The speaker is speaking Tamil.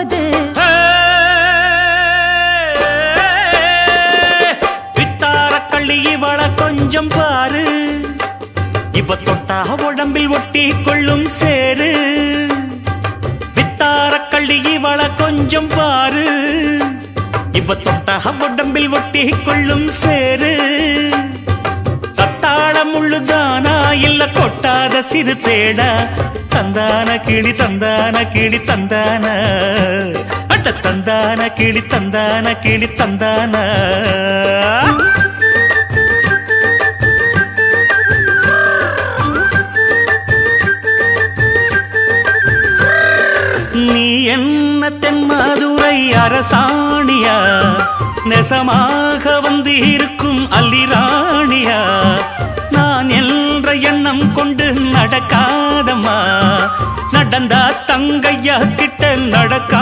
போது வித்தார கள்ளி இவள கொஞ்சம் பாரு, இவ தொட்டா உடம்பில் ஒட்டி கொள்ளும் சேரு. வித்தார கள்ளி இவள கொஞ்சம் பாரு, இவ தொட்டா உடம்பில் ஒட்டி கொள்ளும் சேரு. தத்தாளம் உள்ளுதானா இல்ல கொட்டாத சிறு தேடா, தந்தான கிளி தந்தான கிளி தந்தான அட்ட தந்தான கிளி தந்தான கிளி தந்தான. நீ என்ன தென் மதுரை அரசாணியா, நெசமாக வந்து இருக்கும் அல்லிராணியா. நான் என்ற எண்ணம் கொண்டு நடக்காதம்மா, நடந்தா தங்கையா கிட்ட நடக்கா